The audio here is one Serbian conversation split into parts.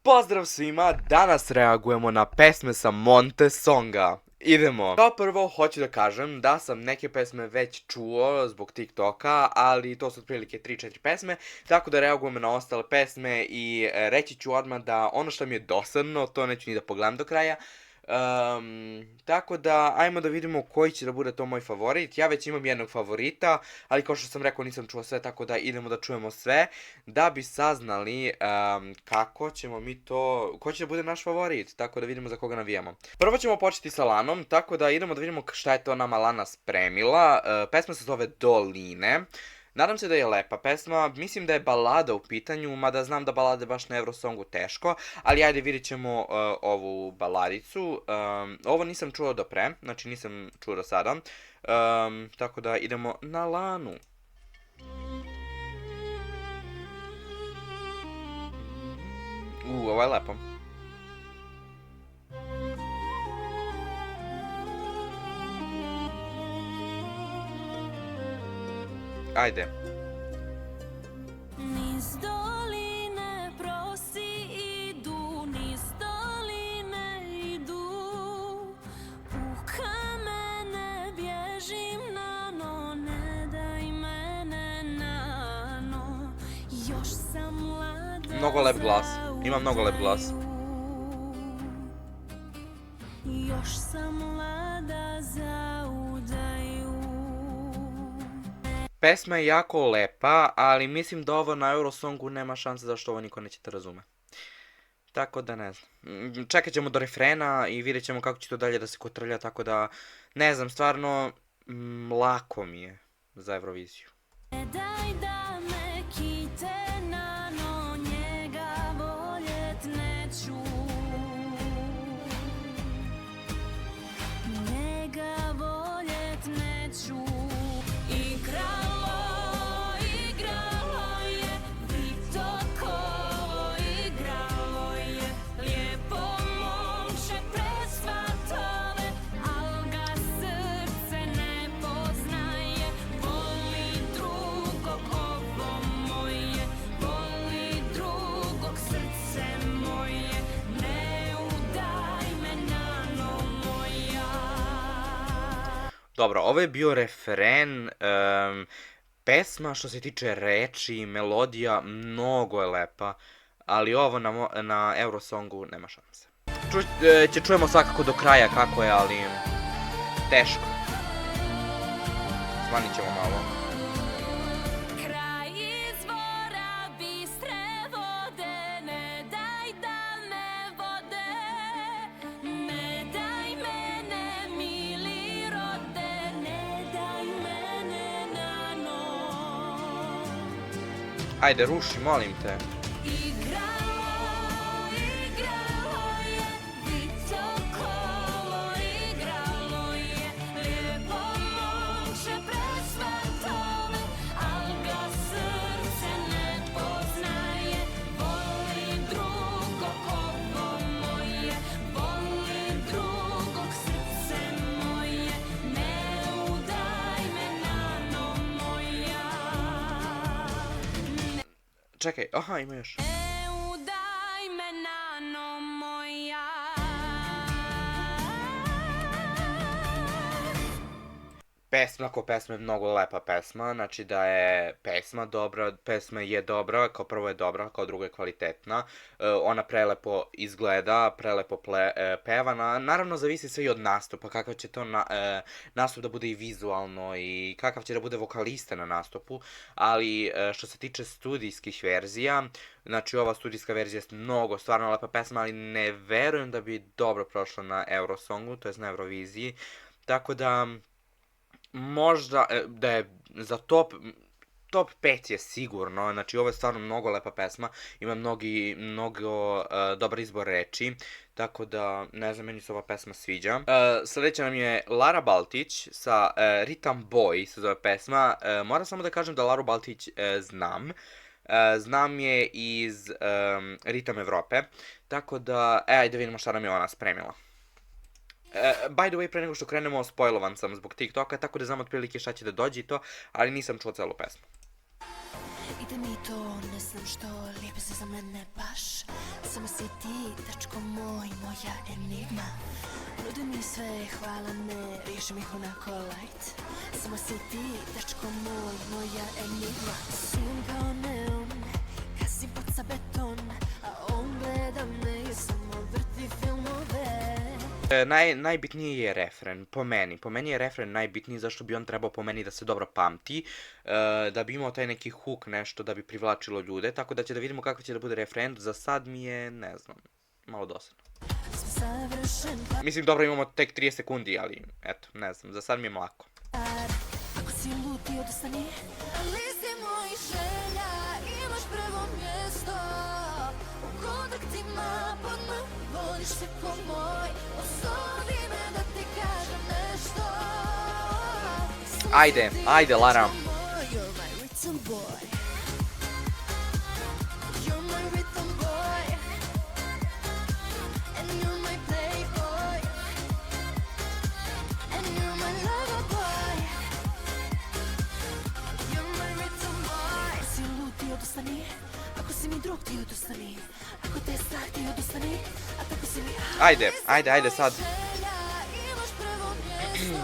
Pozdrav svima, danas reagujemo na pesme sa Monte Songa. Idemo. Kao prvo hoću da kažem da sam neke pesme već čuo zbog TikToka, ali to su otprilike 3-4 pesme, tako da reagujemo na ostale pesme i reći ću odmah da ono što mi je dosadno, to neću ni da pogledam do kraja. Tako da, ajmo da vidimo koji će da bude to moj favorit. Ja već imam jednog favorita, ali kao što sam rekao nisam čuo sve, tako da idemo da čujemo sve, da bi saznali kako ćemo mi to, ko će da bude naš favorit, tako da vidimo za koga navijamo. Prvo ćemo početi sa Lanom, tako da idemo da vidimo šta je to nama Lana spremila. Pesma se zove Doline. Nadam se da je lepa pesma, mislim da je balada u pitanju, mada znam da balade baš na Eurosongu teško, ali ajde vidjet ćemo ovu baladicu. Ovo nisam čuo do pre, znači nisam čuo do sada, tako da idemo na Lanu. Ovo je lepo. Ajde. Niz doline prosi idu, niz doline idu, u kamene bježim nano, ne daj mene nano, još sam mlada. Mnogo lep glas, ima mnogo lep glas. Još sam mlada za udaju. Pesma je jako lepa, ali mislim da ovo na Eurosongu nema šanse zašto ovo niko neće da razume. Tako da ne znam. Čekat ćemo do refrena i vidjet ćemo kako će to dalje da se kotrlja, tako da ne znam, stvarno lako mi je za Euroviziju. Ne daj da me kite nano, njega voljet neću. Njega voljet neću. Igralo, igralo je, vitoko, igralo je, lijepo momče pred svatove, al ga srce ne poznaje, voli drugog ovo moje, voli drugog srce moje, ne udaj me nano moja. Dobro, ovo je bio refren, pesma što se tiče reči i melodija mnogo je lepa, ali ovo na Eurosongu nema šanse. Čujemo svakako do kraja kako je, ali teško. Smanit ćemo malo. Kraj izvora bistre vode, ne daj da me vode, ne daj mene mili rode, ne daj mene nano. Ajde, ruši, molim te. Igralo, igralo je, vitoko, igralo je, lijepo momče pred svatove, al ga srce ne poznaje, voli drugog ovo moje, voli drugog srce moje, ne udaj me nano moja. Čekaj, aha, ima još. Ne udaj me nano moja. Pesma ko pesma je mnogo lepa pesma, znači da je pesma dobra, pesma je dobra, kao prvo je dobra, kao drugo je kvalitetna, ona prelepo izgleda, prelepo peva, naravno zavisi sve i od nastupa, kakav će to nastup da bude i vizualno i kakav će da bude vokalista na nastupu, ali što se tiče studijskih verzija, znači ova studijska verzija je mnogo, stvarno lepa pesma, ali ne verujem da bi dobro prošla na Eurosongu, to je na Euroviziji, tako da možda da je za top 5 je sigurno, znači ovo je stvarno mnogo lepa pesma, ima mnogo dobar izbor reči, tako da ne znam, meni se ova pesma sviđa. Sljedeća nam je Lara Baltić sa Ritam Boy se zove pesma, moram samo da kažem da Laru Baltić znam. Znam je iz Ritam Evrope, tako da, ajde vidimo šta nam je ona spremila. By the way, pre nego što krenemo, spoilovan sam zbog TikToka, tako da znam otprilike šta će da dođe i to, ali nisam čuo celu pesmu. Ide mi to, ne znam što, lijepo se za mene baš. Samo si ti, dečko moj, moja enigma. Nude mi sve, hvala ne, riješim ih onako light. Samo si ti, dečko moj, moja enigma. Sijem kao neon, kasim pod sa beton, a on gleda me i samo vrti filmove. Najbitniji je refren, po meni je refren najbitniji, zašto bi on trebao po meni da se dobro pamti, da bi imao taj neki hook, nešto da bi privlačilo ljude, tako da će da vidimo kako će da bude refren. Za sad mi je, ne znam, malo dosadno. Mislim, dobro, imamo tek 30 sekundi, ali eto, ne znam, za sad mi je mlako. Ako si ludi, odostani. Listi mojih želja, imaš prvo mjesto. U kontaktima pod me, voliš se ko moj. Osudi me da ti kažem nešto. Ajde, Lara. You're my rhythm boy. You're my rhythm boy. And you're my playboy. And you're my lover boy. You're my rhythm boy. Ako si lud, ti odustani. Ako si mi drug, ti odustani. Ako te je strah, ti odustani. A tako si mi... Ajde sad. Imaš prvo mjesto.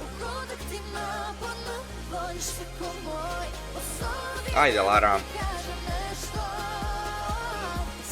U kontaktima pod me, voliš se ko moj. Osudi me Ajde, Lara. da ti kažem nešto.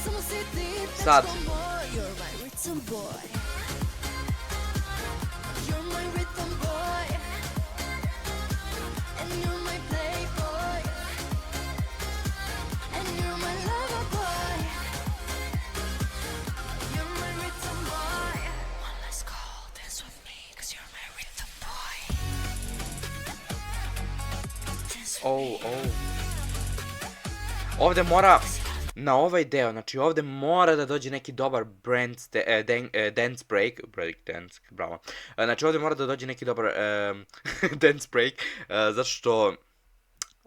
Samo si ti, Sad. dečko moj. You're my rhythm boy. You're my rhythm boy. And you're my playboy. And you're my lover boy. You're my rhythm boy. One last call, dance with me, 'cause you're my rhythm boy. Dance with me. Ovde mora, na ovaj deo, znači ovde mora da dođe neki dobar dance break, bravo. Znači ovde mora da dođe neki dobar dance break, zato što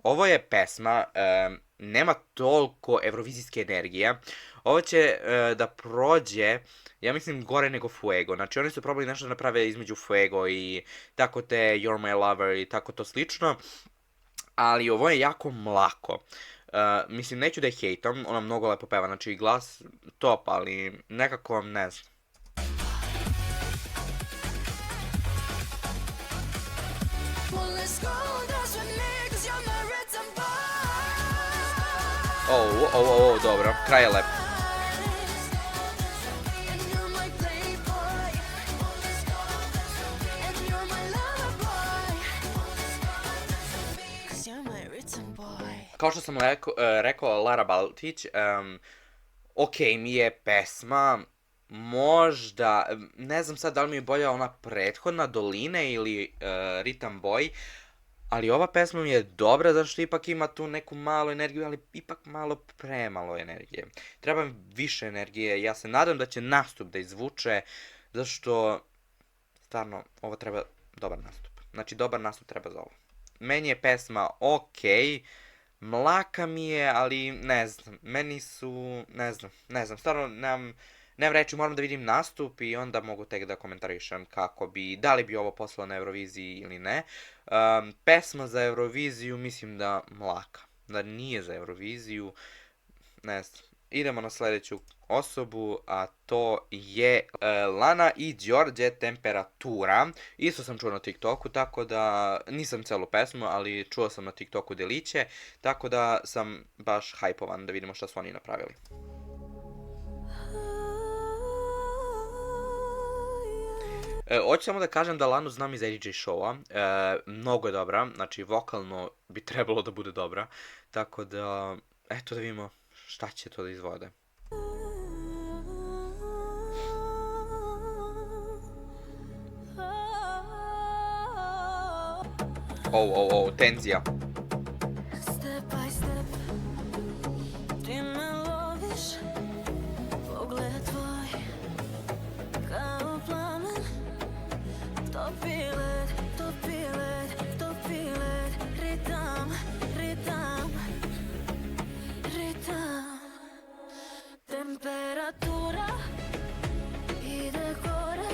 ovo je pesma, nema toliko evrovizijske energije. Ovo će da prođe, ja mislim, gore nego Fuego. Znači oni su probali nešto da naprave između Fuego i tako te You're My Lover i tako to slično. Ali ovo je jako mlako. Mislim, neću da je hejtam, ona mnogo lepo peva, znači glas top, ali nekako ne znam. One last call, dance with me, 'cause you're my rhythm boy. Dobro, kraj je lep. And you're my playboy. And you're my lover boy. 'Cause you're my rhythm boy. Kao što sam rekao, Lara Baltić, ok mi je pesma, možda, ne znam sad da li mi je bolja ona prethodna Doline ili Ritam Boy, ali ova pesma mi je dobra zato što ipak ima tu neku malu energiju, ali ipak malo premalo energije. Treba mi više energije, ja se nadam da će nastup da izvuče, zato što stvarno ovo treba dobar nastup. Znači dobar nastup treba za ovo. Meni je pesma okej, mlaka mi je, ali ne znam, meni su, ne znam, stvarno nemam reći, moram da vidim nastup i onda mogu tek da komentarišem da li bi ovo poslao na Euroviziji ili ne. Pesma za Euroviziju mislim da mlaka, da nije za Euroviziju, ne znam. Idemo na sljedeću osobu, a to je Lana i Đorđe Temperatura. Isto sam čuo na TikToku, tako da nisam celu pesmu, ali čuo sam na TikToku deliće, tako da sam baš hajpovan da vidimo šta su oni napravili. Hoću samo da kažem da Lanu znam iz AJ Showa, mnogo je dobra, znači vokalno bi trebalo da bude dobra, tako da, eto da vidimo šta će to da izvode. Tenzija. Step by step, ti me loviš, pogled tvoj, kao plamen, topi led, topi led, topi led, ritam, ritam, ritam, temperatura ide gore,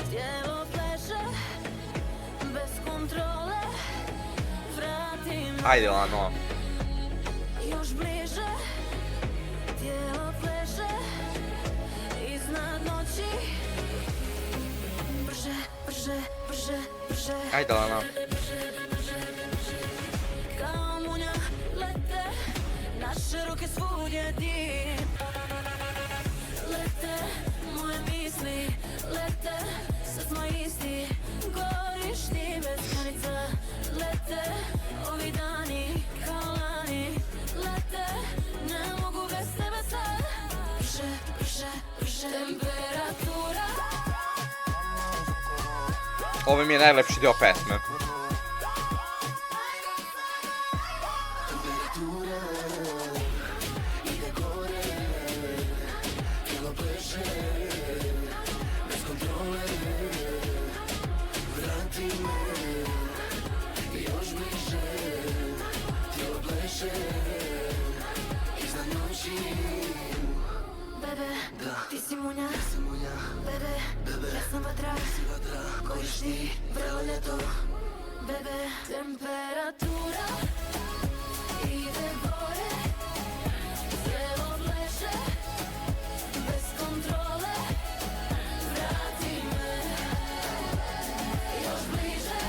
tijelo pleše, bez kontrole, Ajde, Lano. Još bliže, tijelo pleše iznad noći. Brže, brže, brže, brže. Ajde, Lano. Kao munja lete, naše ruke svugdje dim. Lete, moje misli, lete, sad smo isti. Goriš ti bez granica, lete, ovi dani kao lani. Lete, ne mogu bez tebe sad. Brže, brže, brže, temperatura. Ovo mi je najlepši deo pesme. Bebe, ti si munja, bebe, ja sam vatra, kojiš ti vrelo ljeto. Bebe, temperatura ide gore, tijelo pleše, bez kontrole. Vrati me još bliže,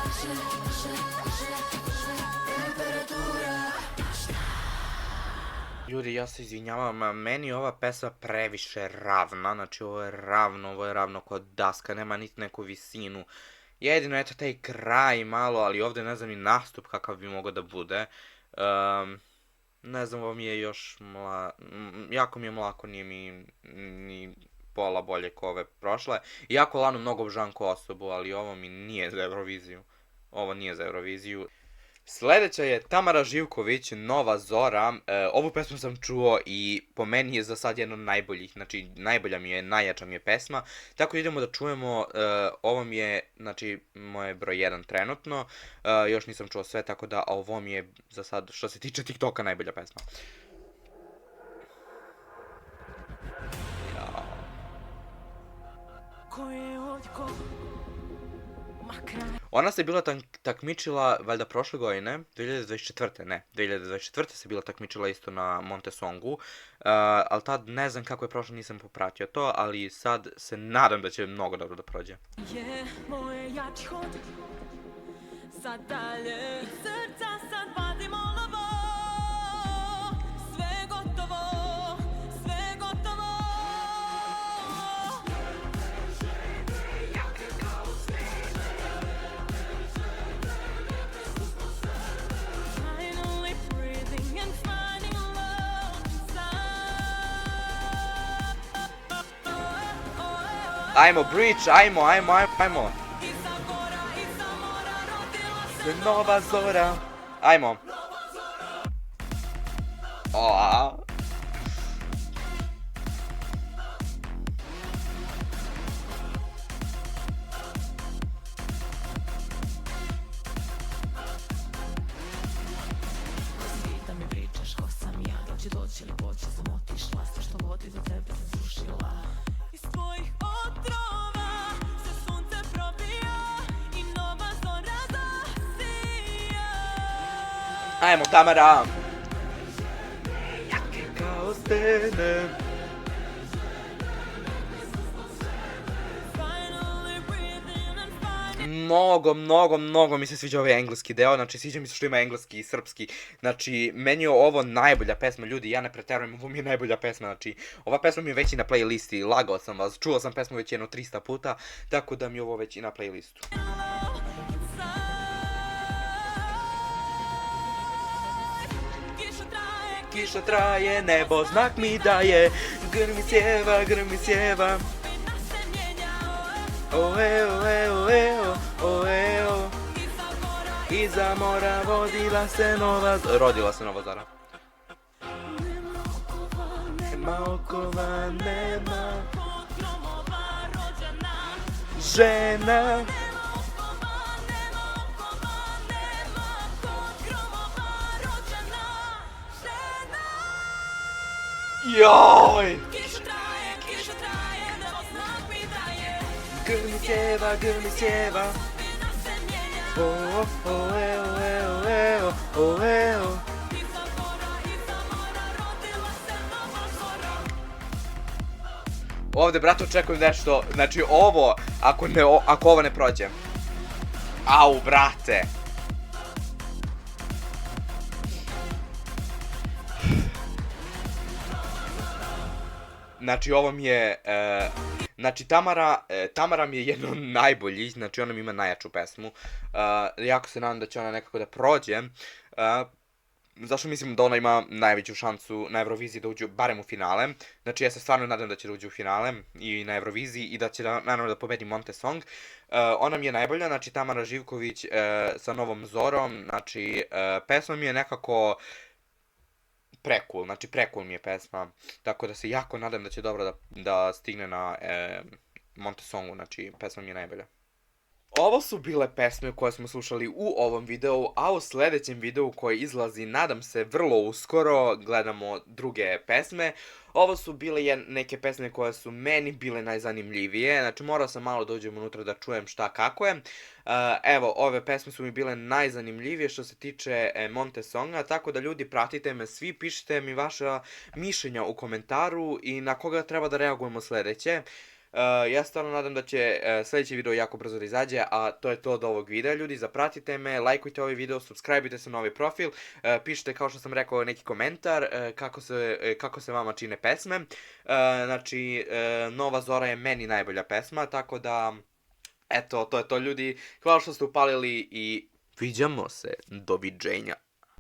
brže, brže, brže, brže, temperatura. Ljudi, ja se izvinjavam, meni je ova pesma previše ravna, znači ovo je ravno kod daska, nema niti neku visinu. Jedino, eto, taj kraj malo, ali ovdje ne znam ni nastup kakav bi mogao da bude. Ne znam, ovo mi je još jako mi je mlako, nije mi ni pola bolje ko ove prošle. Iako Lanu mnogo obožavam ko osobu, ali ovo mi nije za Euroviziju. Ovo nije za Euroviziju. Sljedeća je Tamara Živković, Nova Zora. Ovu pesmu sam čuo i po meni je za sad jedna od najboljih, znači najbolja mi je, najjača mi je pesma. Tako idemo da čujemo, ovo mi je, znači, moje broj 1 trenutno. Još nisam čuo sve, tako da ovo mi je za sad, što se tiče TikToka, najbolja pesma. Ko je ovdje ko? Ma kraj. Ona se bila takmičila, valjda prošle godine, 2024. Ne, 2024. se bila takmičila isto na Montesongu, ali tad ne znam kako je prošlo, nisam popratio to, ali sad se nadam da će mnogo dobro da prođe. Je moje jači hod, sad dalje iz srca sad vadimo lovo. Sve gotovo, sve gotovo. Finally breathing and finding love inside. Ajmo, Bridge, ajmo. Iza mora rodila se Nova Zora. Ajmo. Oa. da mi pričaš ko sam ja. Da će doći ili poći sam otišla. Sve što vodi do tebe sam srušila. Iz tvojih otrova se sunce probija i nova zora zasija. Ajmo, Tamara. Jake kao stene. Finally breathing and finding. Mnogo mi se sviđa ovaj engleski deo, znači sviđa mi se što ima engleski i srpski, znači meni je ovo najbolja pesma, ljudi, ja ne preterujem, ovo mi je najbolja pesma, znači ova pesma mi je već i na playlisti, lagao sam vas, čuo sam pesmu već jedno 300 puta, tako da mi je ovo već i na playlistu. Kiša traje, nebo znak mi daje, grmi sjeva, oeo, iza mora rodila se Nova Zora. Nema okova, nema žena. Joj! Kiša traje, nebo znak mi daje. Grmi sjeva, Sudbina se mijenja. Ovde, brate, očekujem nešto, znači ovo, ako ovo ne prođe. Au, brate. Znači, ovo mi je, znači, Tamara mi je jedna od najboljih, znači, ona mi ima najjaču pesmu. Jako se nadam da će ona nekako da prođe. Zašto mislim da ona ima najveću šansu na Euroviziji da uđe barem u finale. Znači, ja se stvarno nadam da će da uđe u finale i na Euroviziji i da će naravno da pobedi Monte Song. Ona mi je najbolja, znači, Tamara Živković sa Novom Zorom, znači, pesma mi je nekako precool, znači precool mi je pesma, tako da se jako nadam da će dobro da stigne na Monte Songu, znači pesma mi je najbolja. Ovo su bile pesme koje smo slušali u ovom videu, a u sljedećem videu koji izlazi, nadam se, vrlo uskoro, gledamo druge pesme. Ovo su bile neke pesme koje su meni bile najzanimljivije, znači morao sam malo da uđem unutra da čujem šta kako je. Evo, ove pesme su mi bile najzanimljivije što se tiče Monte Songa, tako da ljudi pratite me svi, pišite mi vaša mišljenja u komentaru i na koga treba da reagujemo sljedeće. Ja stvarno nadam da će sljedeći video jako brzo da izađe, a to je to od ovog videa. Ljudi, zapratite me, lajkujte ovaj video, subscribeujte se na ovaj profil, pišite, kao što sam rekao, neki komentar kako se vama čine pesme. Znači, Nova Zora je meni najbolja pesma, tako da, eto, to je to, ljudi. Hvala što ste upalili i viđamo se, doviđenja.